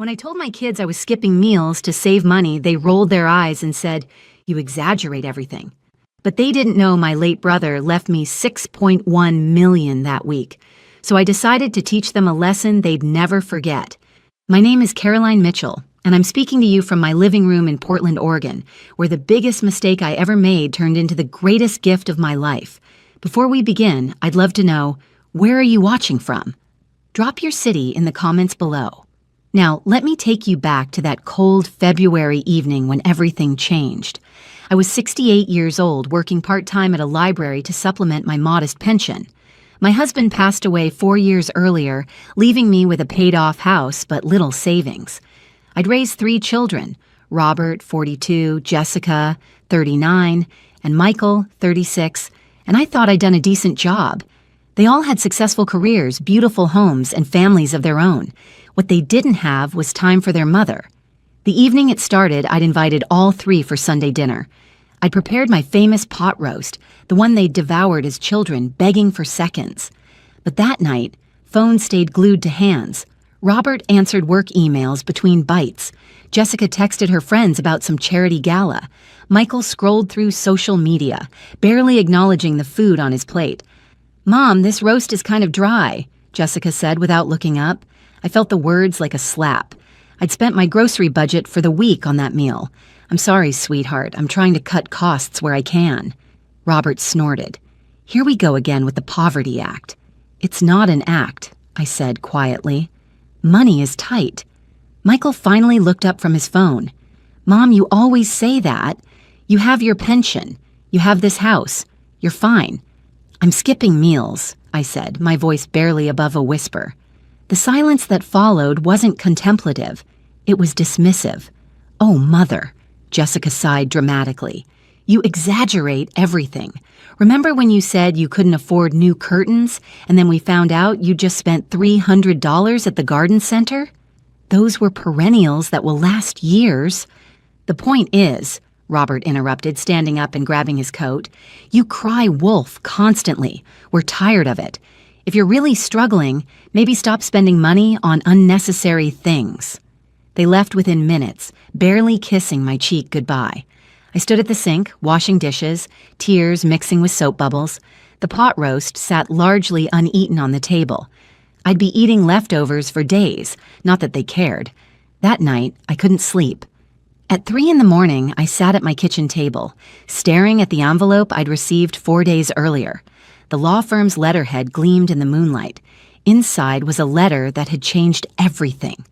When I told my kids I was skipping meals to save money, they rolled their eyes and said, "You exaggerate everything." But they didn't know my late brother left me $6.1 million that week, so I decided to teach them a lesson they'd never forget. My name is Caroline Mitchell, and I'm speaking to you from my living room in Portland, Oregon, where the biggest mistake I ever made turned into the greatest gift of my life. Before we begin, I'd love to know, where are you watching from? Drop your city in the comments below. Now, let me take you back to that cold February evening when everything changed. I was 68 years old, working part-time at a library to supplement my modest pension. My husband passed away 4 years earlier, leaving me with a paid-off house but little savings. I'd raised 3 children, Robert, 42, Jessica, 39, and Michael, 36, and I thought I'd done a decent job. They all had successful careers, beautiful homes, and families of their own. What they didn't have was time for their mother. The evening it started, I'd invited all 3 for Sunday dinner. I'd prepared my famous pot roast, the one they'd devoured as children, begging for seconds. But that night, phones stayed glued to hands. Robert answered work emails between bites. Jessica texted her friends about some charity gala. Michael scrolled through social media, barely acknowledging the food on his plate. "Mom, this roast is kind of dry," Jessica said without looking up. I felt the words like a slap. I'd spent my grocery budget for the week on that meal. "I'm sorry, sweetheart. I'm trying to cut costs where I can." Robert snorted. "Here we go again with the Poverty Act." "It's not an act," I said quietly. "Money is tight." Michael finally looked up from his phone. "Mom, you always say that. You have your pension. You have this house. You're fine." "I'm skipping meals," I said, my voice barely above a whisper. The silence that followed wasn't contemplative. It was dismissive. "Oh, Mother," Jessica sighed dramatically. "You exaggerate everything. Remember when you said you couldn't afford new curtains, and then we found out you just spent $300 at the garden center? Those were perennials that will last years." "The point is," Robert interrupted, standing up and grabbing his coat, "you cry wolf constantly. We're tired of it. If you're really struggling, maybe stop spending money on unnecessary things." They left within minutes, barely kissing my cheek goodbye. I stood at the sink, washing dishes, tears mixing with soap bubbles. The pot roast sat largely uneaten on the table. I'd be eating leftovers for days, not that they cared. That night, I couldn't sleep. At 3 in the morning, I sat at my kitchen table, staring at the envelope I'd received 4 days earlier. The law firm's letterhead gleamed in the moonlight. Inside was a letter that had changed everything.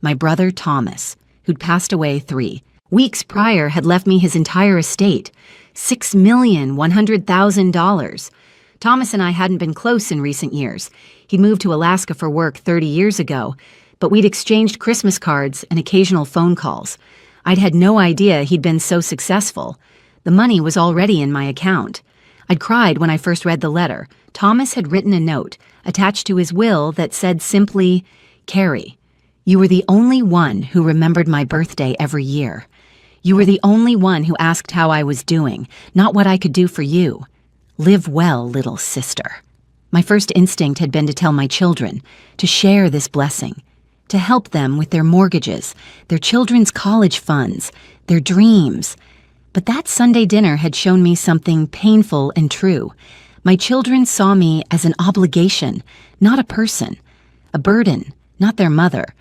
My brother Thomas, who'd passed away 3 weeks prior, had left me his entire estate, $6,100,000. Thomas and I hadn't been close in recent years. He'd moved to Alaska for work 30 years ago, but we'd exchanged Christmas cards and occasional phone calls. I'd had no idea he'd been so successful. The money was already in my account. I'd cried when I first read the letter. Thomas had written a note attached to his will that said simply, "Carrie, you were the only one who remembered my birthday every year. You were the only one who asked how I was doing, not what I could do for you. Live well, little sister." My first instinct had been to tell my children, to share this blessing, to help them with their mortgages, their children's college funds, their dreams. But that Sunday dinner had shown me something painful and true. My children saw me as an obligation, not a person, a burden, not their mother.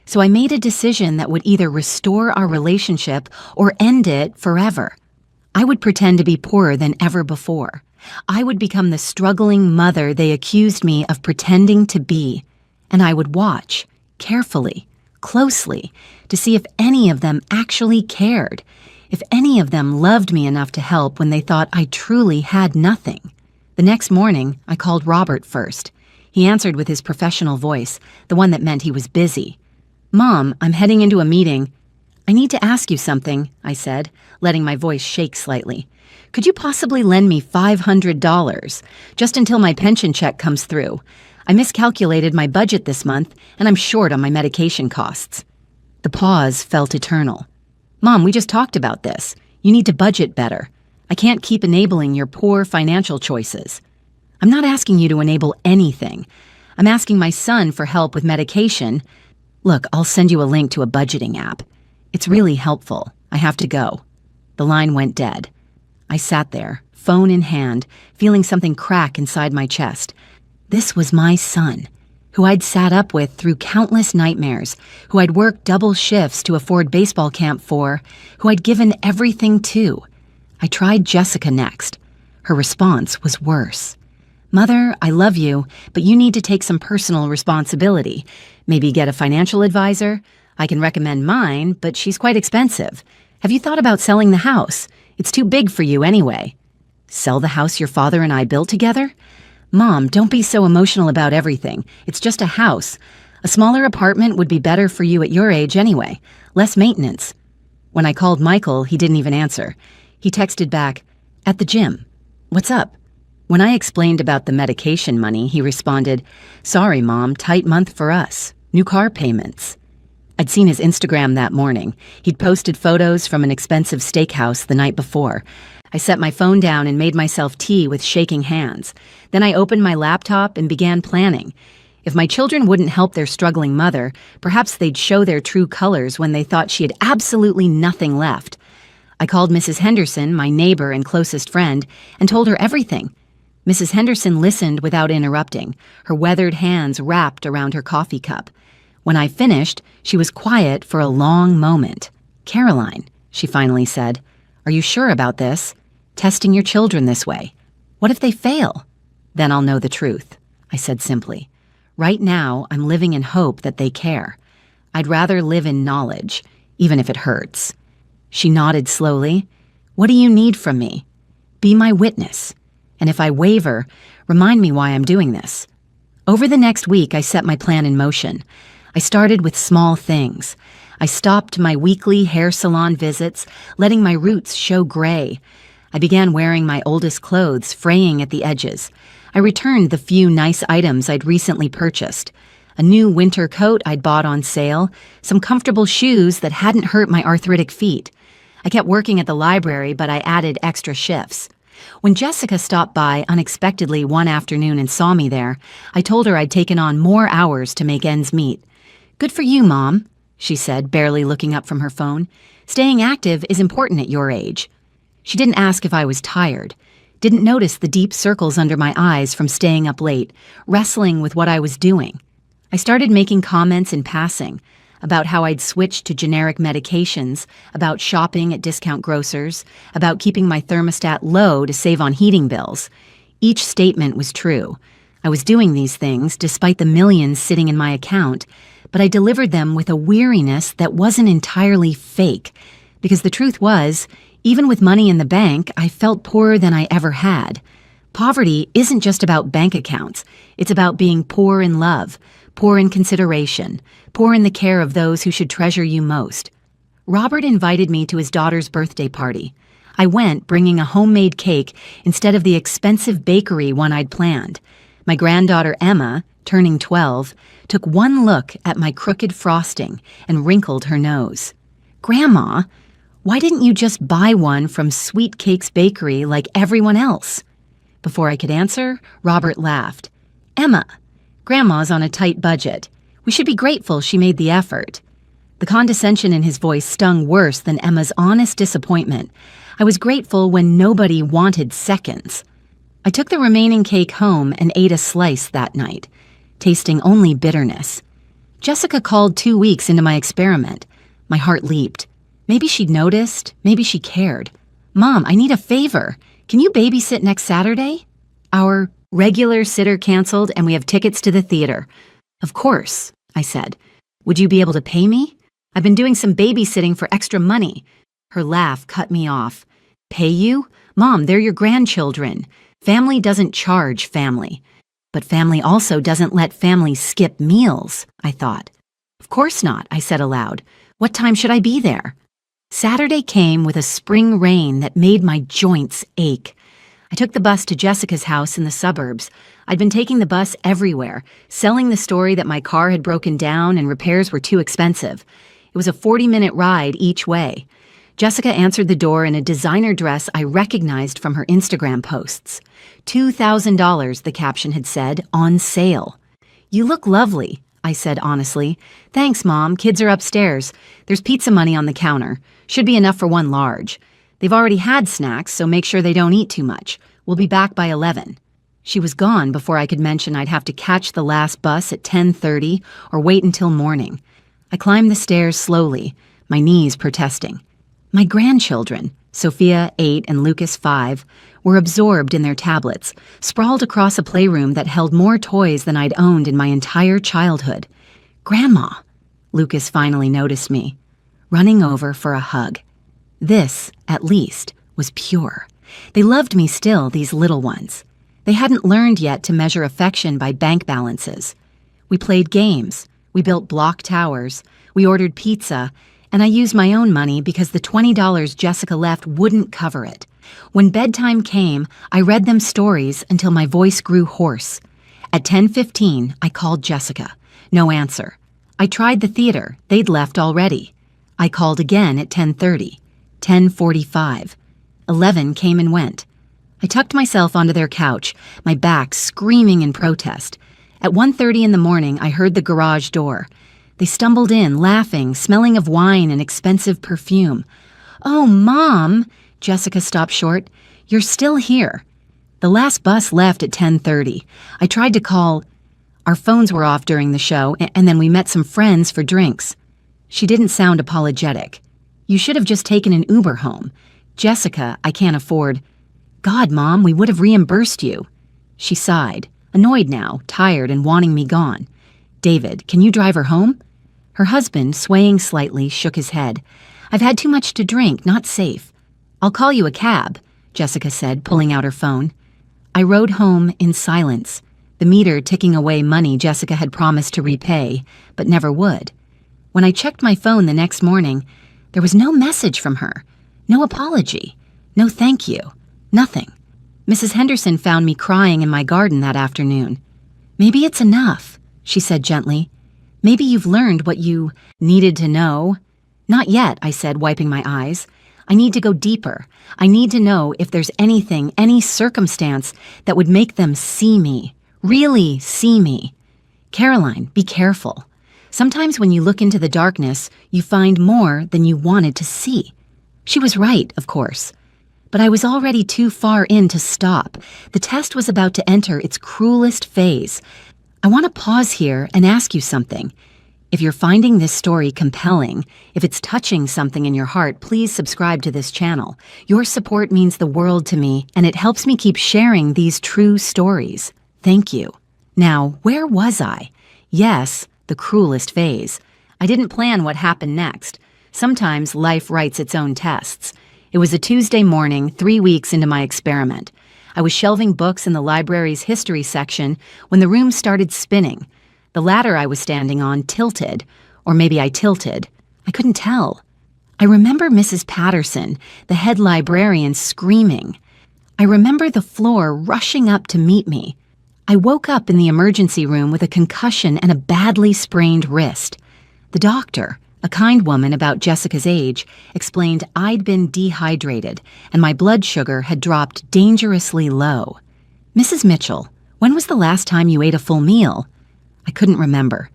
So I made a decision that would either restore our relationship or end it forever. I would pretend to be poorer than ever before. I would become the struggling mother they accused me of pretending to be. And I would watch, carefully, closely, to see if any of them actually cared, if any of them loved me enough to help when they thought I truly had nothing. The next morning, I called Robert first. He answered with his professional voice, the one that meant he was busy. "Mom, I'm heading into a meeting." "I need to ask you something," I said, letting my voice shake slightly. "Could you possibly lend me $500, just until my pension check comes through? I miscalculated my budget this month, and I'm short on my medication costs." The pause felt eternal. "Mom, we just talked about this. You need to budget better. I can't keep enabling your poor financial choices." "I'm not asking you to enable anything. I'm asking my son for help with medication." Look, I'll send you a link to a budgeting app. It's really helpful. I have to go. The line went dead. I sat there, phone in hand, feeling something crack inside my chest. This was my son, who I'd sat up with through countless nightmares, who I'd worked double shifts to afford baseball camp for, who I'd given everything to. I tried Jessica next. Her response was worse. Mother, I love you, but you need to take some personal responsibility. Maybe get a financial advisor. I can recommend mine, but she's quite expensive. Have you thought about selling the house? It's too big for you anyway. Sell the house your father and I built together? Mom, don't be so emotional about everything. It's just a house. A smaller apartment would be better for you at your age anyway. Less maintenance. When I called Michael, he didn't even answer. He texted back, "At the gym. What's up?" When I explained about the medication money, he responded, "Sorry, Mom, tight month for us. New car payments." I'd seen his Instagram that morning. He'd posted photos from an expensive steakhouse the night before. I set my phone down and made myself tea with shaking hands. Then I opened my laptop and began planning. If my children wouldn't help their struggling mother, perhaps they'd show their true colors when they thought she had absolutely nothing left. I called Mrs. Henderson, my neighbor and closest friend, and told her everything. Mrs. Henderson listened without interrupting, her weathered hands wrapped around her coffee cup. When I finished, she was quiet for a long moment. "Caroline," she finally said, "are you sure about this? Testing your children this way. What if they fail?" "Then I'll know the truth," I said simply. "Right now, I'm living in hope that they care. I'd rather live in knowledge, even if it hurts." She nodded slowly. "What do you need from me? Be my witness. And if I waver, remind me why I'm doing this." Over the next week, I set my plan in motion. I started with small things. I stopped my weekly hair salon visits, letting my roots show gray. I began wearing my oldest clothes, fraying at the edges. I returned the few nice items I'd recently purchased. A new winter coat I'd bought on sale, some comfortable shoes that hadn't hurt my arthritic feet. I kept working at the library, but I added extra shifts. When Jessica stopped by unexpectedly one afternoon and saw me there, I told her I'd taken on more hours to make ends meet. "Good for you, Mom," she said, barely looking up from her phone. "Staying active is important at your age." She didn't ask if I was tired, didn't notice the deep circles under my eyes from staying up late, wrestling with what I was doing. I started making comments in passing about how I'd switched to generic medications, about shopping at discount grocers, about keeping my thermostat low to save on heating bills. Each statement was true. I was doing these things despite the millions sitting in my account, but I delivered them with a weariness that wasn't entirely fake, because the truth was, even with money in the bank, I felt poorer than I ever had. Poverty isn't just about bank accounts. It's about being poor in love, poor in consideration, poor in the care of those who should treasure you most. Robert invited me to his daughter's birthday party. I went, bringing a homemade cake instead of the expensive bakery one I'd planned. My granddaughter Emma, turning 12, took one look at my crooked frosting and wrinkled her nose. "Grandma, why didn't you just buy one from Sweet Cakes Bakery like everyone else?" Before I could answer, Robert laughed. "Emma, Grandma's on a tight budget. We should be grateful she made the effort." The condescension in his voice stung worse than Emma's honest disappointment. I was grateful when nobody wanted seconds. I took the remaining cake home and ate a slice that night, tasting only bitterness. Jessica called 2 weeks into my experiment. My heart leaped. Maybe she'd noticed, maybe she cared. "Mom, I need a favor. Can you babysit next Saturday?" "Our regular sitter canceled and we have tickets to the theater." "Of course," I said. "Would you be able to pay me? I've been doing some babysitting for extra money." Her laugh cut me off. "Pay you? Mom, they're your grandchildren. Family doesn't charge family. But family also doesn't let family skip meals," I thought. "Of course not," I said aloud. "What time should I be there?" Saturday came with a spring rain that made my joints ache. I took the bus to Jessica's house in the suburbs. I'd been taking the bus everywhere, selling the story that my car had broken down and repairs were too expensive. It was a 40-minute ride each way. Jessica answered the door in a designer dress I recognized from her Instagram posts. $2,000, the caption had said, on sale. "You look lovely," I said honestly. Thanks, Mom. Kids are upstairs. There's pizza money on the counter. Should be enough for one large. They've already had snacks, so make sure they don't eat too much. We'll be back by 11. She was gone before I could mention I'd have to catch the last bus at 10:30 or wait until morning. I climbed the stairs slowly, my knees protesting. My grandchildren, Sophia, 8, and Lucas, 5, were absorbed in their tablets, sprawled across a playroom that held more toys than I'd owned in my entire childhood. Grandma! Lucas finally noticed me, running over for a hug. This, at least, was pure. They loved me still, these little ones. They hadn't learned yet to measure affection by bank balances. We played games, we built block towers, we ordered pizza, and I used my own money because the $20 Jessica left wouldn't cover it. When bedtime came, I read them stories until my voice grew hoarse. At 10:15, I called Jessica. No answer. I tried the theater. They'd left already. I called again at 10:30. 10:45. 11 came and went. I tucked myself onto their couch, my back screaming in protest. At 1:30 in the morning, I heard the garage door. They stumbled in, laughing, smelling of wine and expensive perfume. "Oh, Mom!" Jessica stopped short. "You're still here." The last bus left at 10:30. I tried to call. Our phones were off during the show, and then we met some friends for drinks. She didn't sound apologetic. "You should have just taken an Uber home. Jessica, I can't afford." "God, Mom, we would have reimbursed you." She sighed, annoyed now, tired and wanting me gone. "David, can you drive her home?" Her husband, swaying slightly, shook his head. "I've had too much to drink, not safe." "I'll call you a cab," Jessica said, pulling out her phone. I rode home in silence, the meter ticking away money Jessica had promised to repay, but never would. When I checked my phone the next morning, there was no message from her, no apology, no thank you, nothing. Mrs. Henderson found me crying in my garden that afternoon. "Maybe it's enough," she said gently. "Maybe you've learned what you needed to know." "Not yet," I said, wiping my eyes. "I need to go deeper. I need to know if there's anything, any circumstance that would make them see me, really see me." "Caroline, be careful. Sometimes when you look into the darkness, you find more than you wanted to see." She was right, of course. But I was already too far in to stop. The test was about to enter its cruelest phase. I want to pause here and ask you something. If you're finding this story compelling, if it's touching something in your heart, please subscribe to this channel. Your support means the world to me, and it helps me keep sharing these true stories. Thank you. Now, where was I? Yes, the cruelest phase. I didn't plan what happened next. Sometimes life writes its own tests. It was a Tuesday morning, 3 weeks into my experiment. I was shelving books in the library's history section when the room started spinning. The ladder I was standing on tilted, or maybe I tilted. I couldn't tell. I remember Mrs. Patterson, the head librarian, screaming. I remember the floor rushing up to meet me. I woke up in the emergency room with a concussion and a badly sprained wrist. The doctor, a kind woman about Jessica's age, explained I'd been dehydrated and my blood sugar had dropped dangerously low. "Mrs. Mitchell, when was the last time you ate a full meal?" I couldn't remember.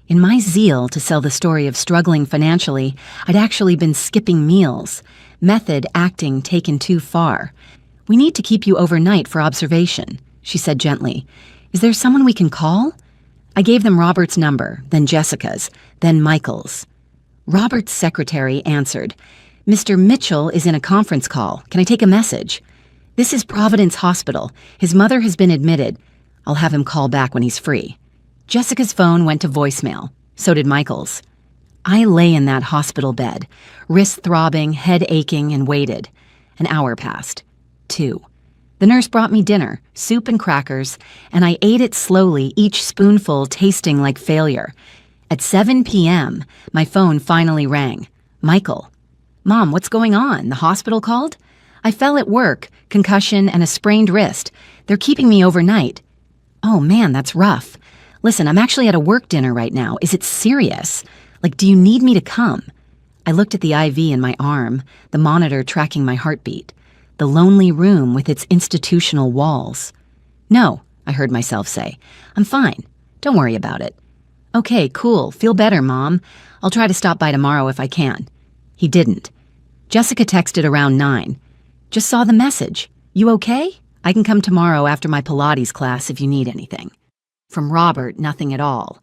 In my zeal to sell the story of struggling financially, I'd actually been skipping meals, method acting taken too far. "We need to keep you overnight for observation," she said gently. "Is there someone we can call?" I gave them Robert's number, then Jessica's, then Michael's. Robert's secretary answered. "Mr. Mitchell is in a conference call. Can I take a message?" "This is Providence Hospital. His mother has been admitted. I'll have him call back when he's free." Jessica's phone went to voicemail. So did Michael's. I lay in that hospital bed, wrist throbbing, head aching, and waited. An hour passed. 2. The nurse brought me dinner, soup and crackers, and I ate it slowly, each spoonful tasting like failure. At 7 p.m., my phone finally rang. Michael. "Mom, what's going on? The hospital called?" "I fell at work, concussion, and a sprained wrist. They're keeping me overnight." "Oh man, that's rough. Listen, I'm actually at a work dinner right now. Is it serious? Like, do you need me to come?" I looked at the IV in my arm, the monitor tracking my heartbeat, the lonely room with its institutional walls. "No," I heard myself say. "I'm fine. Don't worry about it." Okay, cool. Feel better, Mom. I'll try to stop by tomorrow if I can. He didn't. Jessica texted around 9. Just saw the message. You okay? I can come tomorrow after my Pilates class if you need anything. From Robert, nothing at all.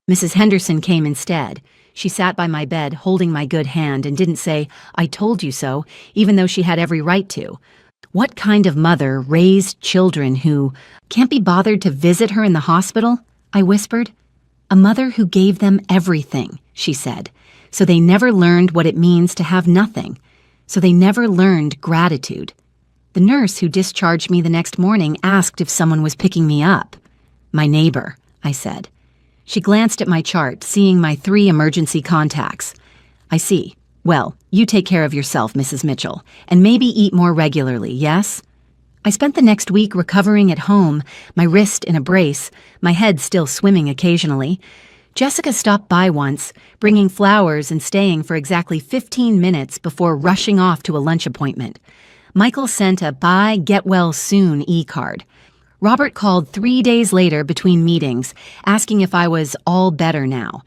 Mrs. Henderson came instead. She sat by my bed holding my good hand and didn't say, "I told you so," even though she had every right to. What kind of mother raised children who can't be bothered to visit her in the hospital? I whispered. A mother who gave them everything, she said, so they never learned what it means to have nothing, so they never learned gratitude. The nurse who discharged me the next morning asked if someone was picking me up. My neighbor, I said. She glanced at my chart, seeing my 3 emergency contacts. I see. Well, you take care of yourself, Mrs. Mitchell, and maybe eat more regularly, yes? I spent the next week recovering at home, my wrist in a brace, my head still swimming occasionally. Jessica stopped by once, bringing flowers and staying for exactly 15 minutes before rushing off to a lunch appointment. Michael sent a "Bye, get well soon" e-card. Robert called 3 days later between meetings, asking if I was all better now.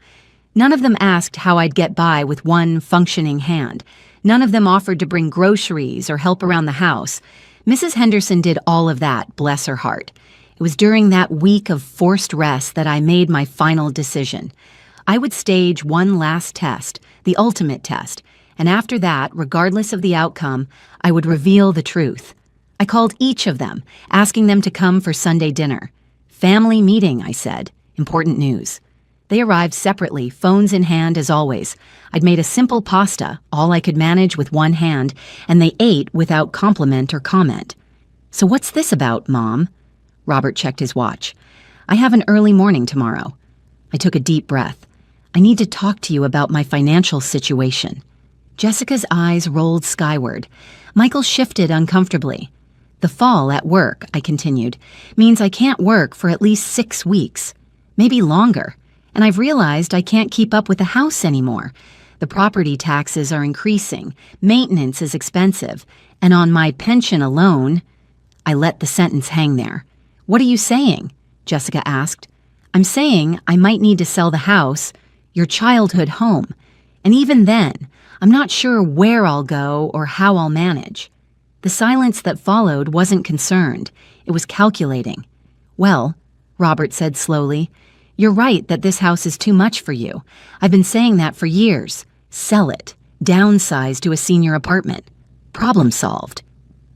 None of them asked how I'd get by with one functioning hand. None of them offered to bring groceries or help around the house. Mrs. Henderson did all of that, bless her heart. It was during that week of forced rest that I made my final decision. I would stage one last test, the ultimate test, and after that, regardless of the outcome, I would reveal the truth. I called each of them, asking them to come for Sunday dinner. Family meeting, I said. Important news. They arrived separately, phones in hand as always. I'd made a simple pasta, all I could manage with one hand, and they ate without compliment or comment. So what's this about, Mom? Robert checked his watch. I have an early morning tomorrow. I took a deep breath. I need to talk to you about my financial situation. Jessica's eyes rolled skyward. Michael shifted uncomfortably. The fall at work, I continued, means I can't work for at least 6 weeks, maybe longer, and I've realized I can't keep up with the house anymore. The property taxes are increasing, maintenance is expensive, and on my pension alone, I let the sentence hang there. What are you saying? Jessica asked. I'm saying I might need to sell the house, your childhood home, and even then, I'm not sure where I'll go or how I'll manage. The silence that followed wasn't concerned. It was calculating. Well, Robert said slowly, you're right that this house is too much for you. I've been saying that for years. Sell it. Downsize to a senior apartment. Problem solved.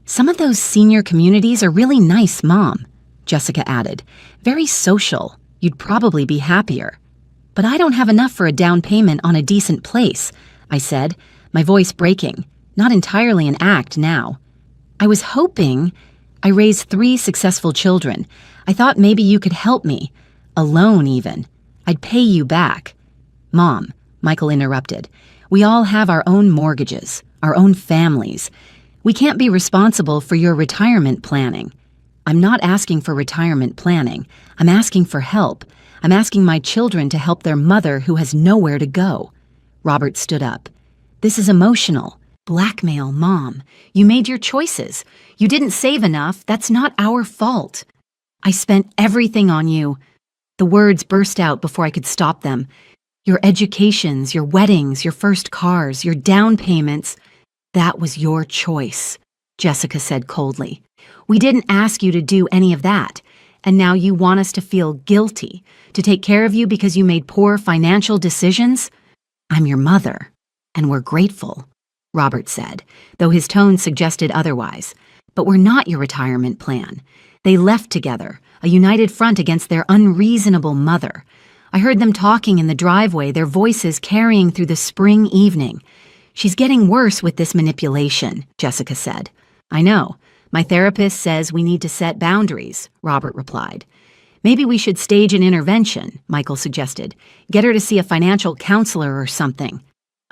Some of those senior communities are really nice, Mom, Jessica added. Very social. You'd probably be happier. But I don't have enough for a down payment on a decent place, I said, my voice breaking. Not entirely an act now. I was hoping. I raised 3 successful children. I thought maybe you could help me. A loan, even. I'd pay you back. Mom, Michael interrupted. We all have our own mortgages, our own families. We can't be responsible for your retirement planning. I'm not asking for retirement planning. I'm asking for help. I'm asking my children to help their mother who has nowhere to go. Robert stood up. This is emotional. Blackmail, Mom. You made your choices. You didn't save enough. That's not our fault. I spent everything on you. The words burst out before I could stop them. Your educations, your weddings, your first cars, your down payments. That was your choice, Jessica said coldly. We didn't ask you to do any of that. And now you want us to feel guilty, to take care of you because you made poor financial decisions? I'm your mother, and we're grateful, Robert said, though his tone suggested otherwise. But we're not your retirement plan. They left together, a united front against their unreasonable mother. I heard them talking in the driveway, their voices carrying through the spring evening. She's getting worse with this manipulation, Jessica said. I know. My therapist says we need to set boundaries, Robert replied. Maybe we should stage an intervention, Michael suggested. Get her to see a financial counselor or something.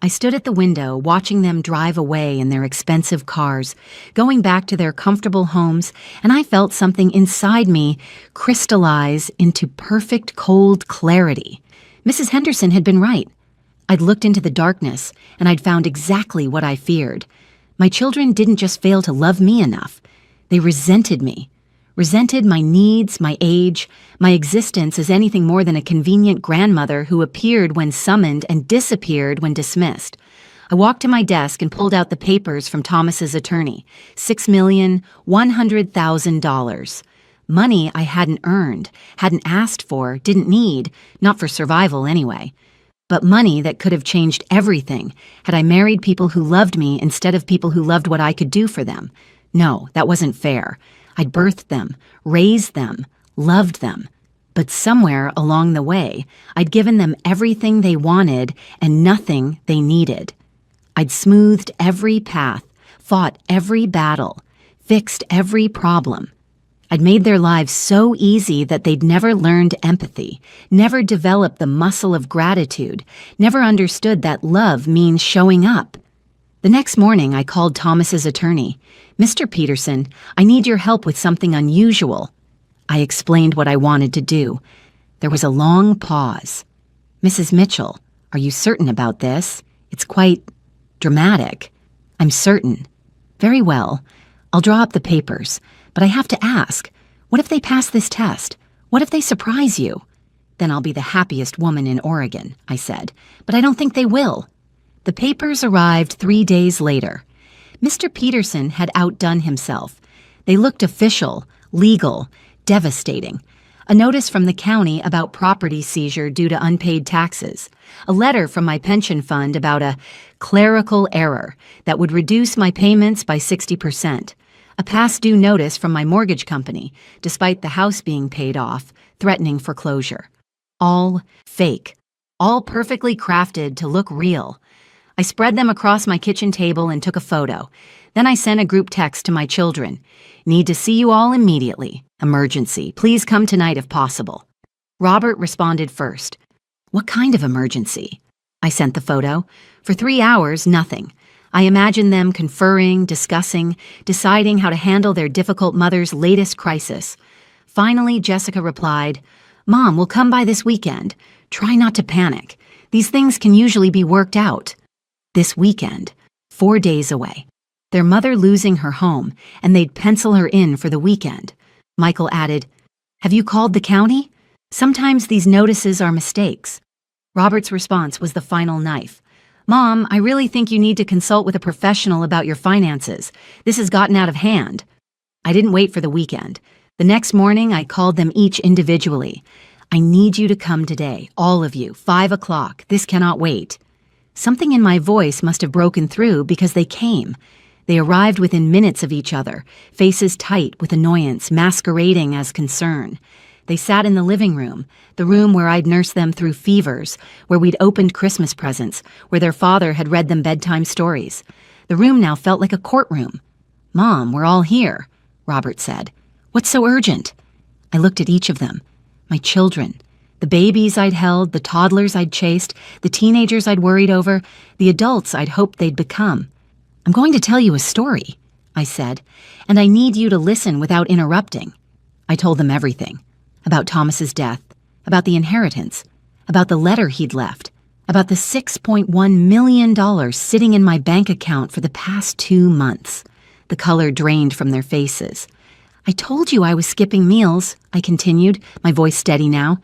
I stood at the window, watching them drive away in their expensive cars, going back to their comfortable homes, and I felt something inside me crystallize into perfect cold clarity. Mrs. Henderson had been right. I'd looked into the darkness, and I'd found exactly what I feared. My children didn't just fail to love me enough. They resented me. resented my needs, my age, my existence as anything more than a convenient grandmother who appeared when summoned and disappeared when dismissed. I walked to my desk and pulled out the papers from Thomas's attorney, $6,100,000. Money I hadn't earned, hadn't asked for, didn't need, not for survival anyway. But money that could have changed everything had I married people who loved me instead of people who loved what I could do for them. No, that wasn't fair. I'd birthed them, raised them, loved them. But somewhere along the way, I'd given them everything they wanted and nothing they needed. I'd smoothed every path, fought every battle, fixed every problem. I'd made their lives so easy that they'd never learned empathy, never developed the muscle of gratitude, never understood that love means showing up. The next morning, I called Thomas's attorney. "Mr. Peterson, I need your help with something unusual." I explained what I wanted to do. There was a long pause. "Mrs. Mitchell, are you certain about this? It's quite dramatic." "I'm certain." "Very well. I'll draw up the papers. But I have to ask, what if they pass this test? What if they surprise you?" "Then I'll be the happiest woman in Oregon," I said. "But I don't think they will." The papers arrived 3 days later. Mr. Peterson had outdone himself. They looked official, legal, devastating. A notice from the county about property seizure due to unpaid taxes. A letter from my pension fund about a clerical error that would reduce my payments by 60%. A past due notice from my mortgage company, despite the house being paid off, threatening foreclosure. All fake. All perfectly crafted to look real. I spread them across my kitchen table and took a photo. Then I sent a group text to my children. "Need to see you all immediately. Emergency. Please come tonight if possible." Robert responded first. "What kind of emergency?" I sent the photo. For 3 hours, nothing. I imagined them conferring, discussing, deciding how to handle their difficult mother's latest crisis. Finally, Jessica replied, "Mom, we'll come by this weekend. Try not to panic. These things can usually be worked out." This weekend, 4 days away. Their mother losing her home, and they'd pencil her in for the weekend. Michael added, "Have you called the county? Sometimes these notices are mistakes." Robert's response was the final knife. "Mom, I really think you need to consult with a professional about your finances. This has gotten out of hand." I didn't wait for the weekend. The next morning, I called them each individually. "I need you to come today, all of you, 5 o'clock. This cannot wait." Something in my voice must have broken through because they came. They arrived within minutes of each other, faces tight with annoyance, masquerading as concern. They sat in the living room, the room where I'd nursed them through fevers, where we'd opened Christmas presents, where their father had read them bedtime stories. The room now felt like a courtroom. "Mom, we're all here," Robert said. "What's so urgent?" I looked at each of them. My children. The babies I'd held, the toddlers I'd chased, the teenagers I'd worried over, the adults I'd hoped they'd become. "I'm going to tell you a story," I said, "and I need you to listen without interrupting." I told them everything. About Thomas's death, about the inheritance, about the letter he'd left, about the $6.1 million sitting in my bank account for the past 2 months. The color drained from their faces. "I told you I was skipping meals," I continued, my voice steady now.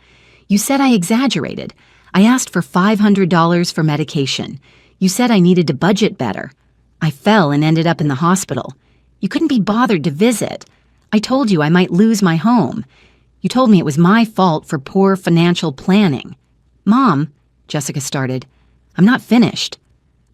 "You said I exaggerated. I asked for $500 for medication. You said I needed to budget better. I fell and ended up in the hospital. You couldn't be bothered to visit. I told you I might lose my home. You told me it was my fault for poor financial planning." "Mom," Jessica started. "I'm not finished."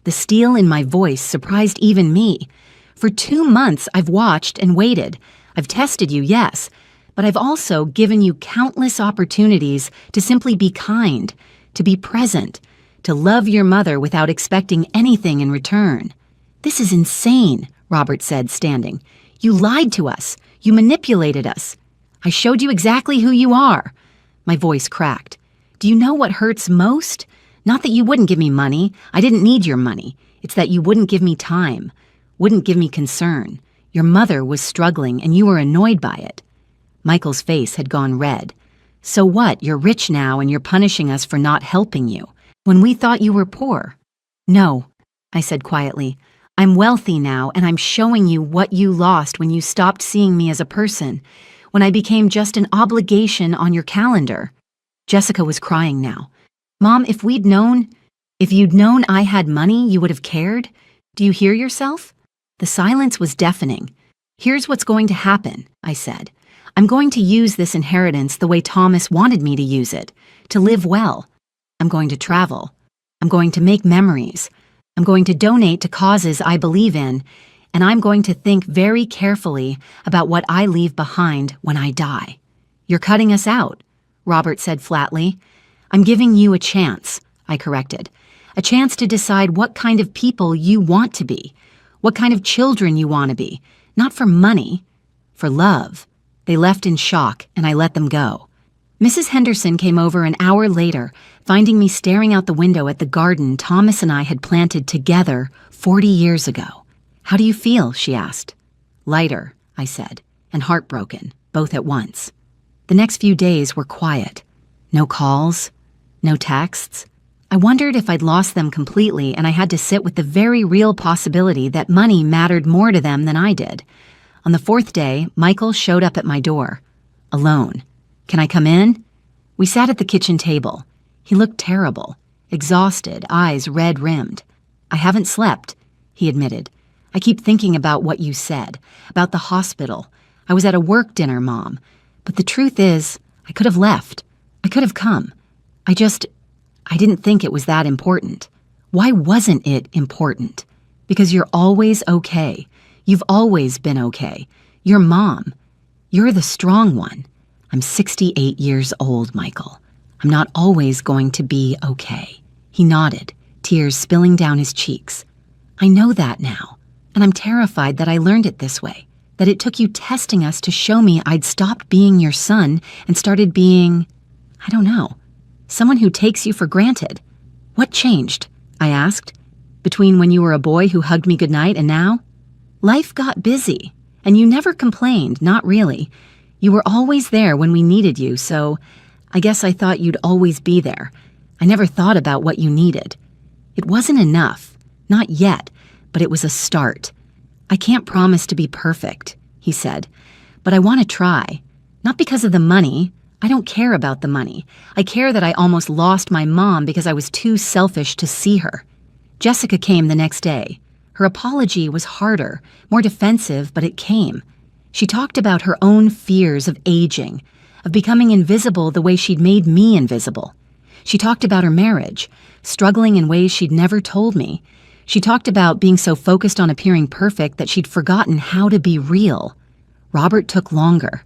The steel in my voice surprised even me. "For 2 months, I've watched and waited. I've tested you, yes, but I've also given you countless opportunities to simply be kind, to be present, to love your mother without expecting anything in return." "This is insane," Robert said, standing. "You lied to us. You manipulated us. I showed you exactly who you are." My voice cracked. "Do you know what hurts most? Not that you wouldn't give me money. I didn't need your money. It's that you wouldn't give me time, wouldn't give me concern. Your mother was struggling and you were annoyed by it." Michael's face had gone red. "So what? You're rich now and you're punishing us for not helping you, when we thought you were poor." "No," I said quietly. "I'm wealthy now and I'm showing you what you lost when you stopped seeing me as a person. when I became just an obligation on your calendar. Jessica was crying now. Mom, if you'd known I had money, you would have cared. Do you hear yourself? The silence was deafening. Here's what's going to happen, I said. I'm going to use this inheritance the way Thomas wanted me to use it, to live well. I'm going to travel. I'm going to make memories. I'm going to donate to causes I believe in, and I'm going to think very carefully about what I leave behind when I die. You're cutting us out, Robert said flatly. I'm giving you a chance, I corrected. A chance to decide what kind of people you want to be, what kind of children you want to be, not for money, for love. They left in shock, and I let them go. Mrs. Henderson came over an hour later, finding me staring out the window at the garden Thomas and I had planted together 40 years ago. How do you feel? She asked. Lighter, I said, and heartbroken, both at once. The next few days were quiet. No calls, no texts. I wondered if I'd lost them completely and I had to sit with the very real possibility that money mattered more to them than I did. On the fourth day, Michael showed up at my door, alone. Can I come in? We sat at the kitchen table. He looked terrible, exhausted, eyes red-rimmed. I haven't slept, he admitted. I keep thinking about what you said, about the hospital. I was at a work dinner, Mom. But the truth is, I could have left. I could have come. I didn't think it was that important. Why wasn't it important? Because you're always okay. You've always been okay. You're Mom. You're the strong one. I'm 68 years old, Michael. I'm not always going to be okay. He nodded, tears spilling down his cheeks. I know that now, and I'm terrified that I learned it this way, that it took you testing us to show me I'd stopped being your son and started being, I don't know, someone who takes you for granted. What changed? I asked. Between when you were a boy who hugged me goodnight and now? Life got busy, and you never complained, not really. You were always there when we needed you, so I guess I thought you'd always be there. I never thought about what you needed. It wasn't enough, not yet, but it was a start. I can't promise to be perfect, he said, but I want to try. Not because of the money. I don't care about the money. I care that I almost lost my mom because I was too selfish to see her. Jessica came the next day. Her apology was harder, more defensive, but it came. She talked about her own fears of aging, of becoming invisible the way she'd made me invisible. She talked about her marriage, struggling in ways she'd never told me. She talked about being so focused on appearing perfect that she'd forgotten how to be real. Robert took longer.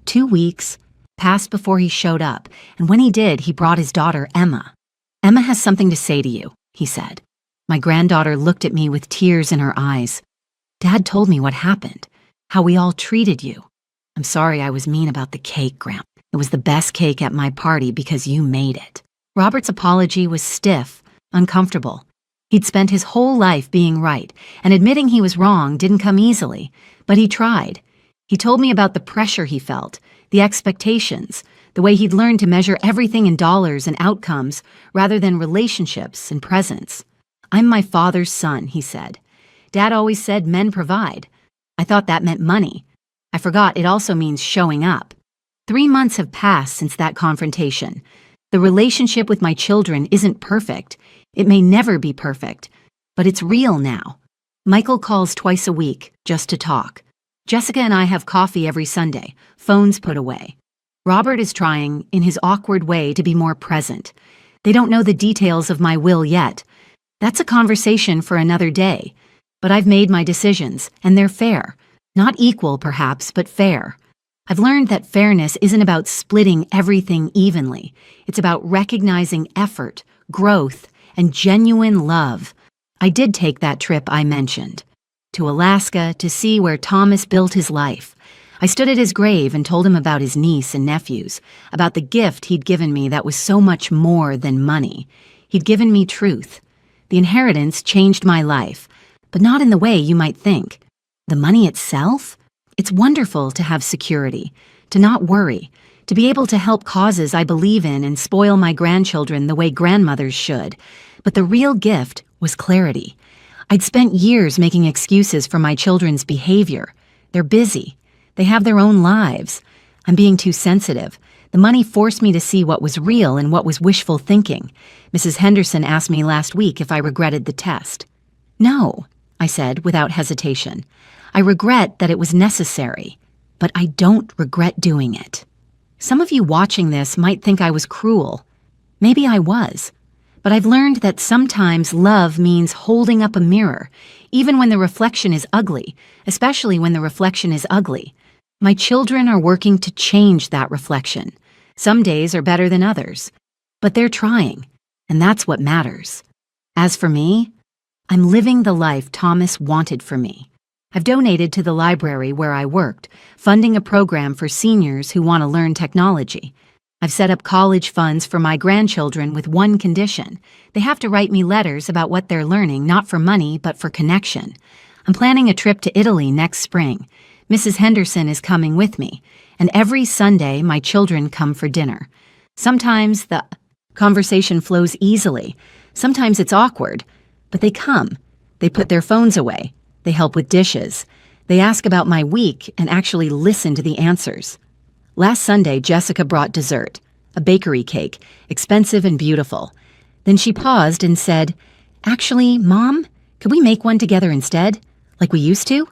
2 weeks passed before he showed up, and when he did, he brought his daughter, Emma. Emma has something to say to you, he said. My granddaughter looked at me with tears in her eyes. Dad told me what happened. How we all treated you. I'm sorry I was mean about the cake, Grandma. It was the best cake at my party because you made it. Robert's apology was stiff, uncomfortable. He'd spent his whole life being right, and admitting he was wrong didn't come easily, but he tried. He told me about the pressure he felt, the expectations, the way he'd learned to measure everything in dollars and outcomes rather than relationships and presence. I'm my father's son, he said. Dad always said men provide. I thought that meant money. I forgot it also means showing up. 3 months have passed since that confrontation. The relationship with my children isn't perfect. It may never be perfect, but it's real now. Michael calls twice a week just to talk. Jessica and I have coffee every Sunday, phones put away. Robert is trying, in his awkward way, to be more present. They don't know the details of my will yet. That's a conversation for another day. But I've made my decisions, and they're fair. Not equal, perhaps, but fair. I've learned that fairness isn't about splitting everything evenly. It's about recognizing effort, growth, and genuine love. I did take that trip I mentioned. To Alaska to see where Thomas built his life. I stood at his grave and told him about his niece and nephews, about the gift he'd given me that was so much more than money. He'd given me truth. The inheritance changed my life, but not in the way you might think. The money itself? It's wonderful to have security, to not worry, to be able to help causes I believe in and spoil my grandchildren the way grandmothers should. But the real gift was clarity. I'd spent years making excuses for my children's behavior. They're busy. They have their own lives. I'm being too sensitive. The money forced me to see what was real and what was wishful thinking. Mrs. Henderson asked me last week if I regretted the test. No, I said without hesitation. I regret that it was necessary, but I don't regret doing it. Some of you watching this might think I was cruel. Maybe I was. But I've learned that sometimes love means holding up a mirror, even when the reflection is ugly, especially when the reflection is ugly. My children are working to change that reflection. Some days are better than others, but they're trying, and that's what matters. As for me, I'm living the life Thomas wanted for me. I've donated to the library where I worked, funding a program for seniors who want to learn technology. I've set up college funds for my grandchildren with one condition. They have to write me letters about what they're learning, not for money, but for connection. I'm planning a trip to Italy next spring. Mrs. Henderson is coming with me, and every Sunday my children come for dinner. Sometimes the conversation flows easily. Sometimes it's awkward, but they come. They put their phones away. They help with dishes. They ask about my week and actually listen to the answers. Last Sunday, Jessica brought dessert, a bakery cake, expensive and beautiful. Then she paused and said, "Actually, Mom, could we make one together instead, like we used to?"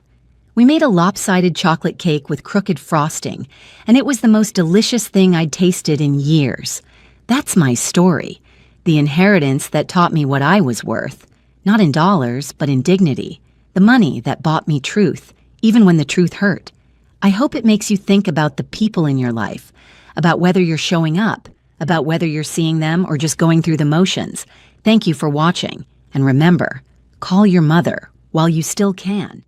We made a lopsided chocolate cake with crooked frosting, and it was the most delicious thing I'd tasted in years. That's my story, the inheritance that taught me what I was worth, not in dollars, but in dignity, the money that bought me truth, even when the truth hurt. I hope it makes you think about the people in your life, about whether you're showing up, about whether you're seeing them or just going through the motions. Thank you for watching, and remember, call your mother while you still can.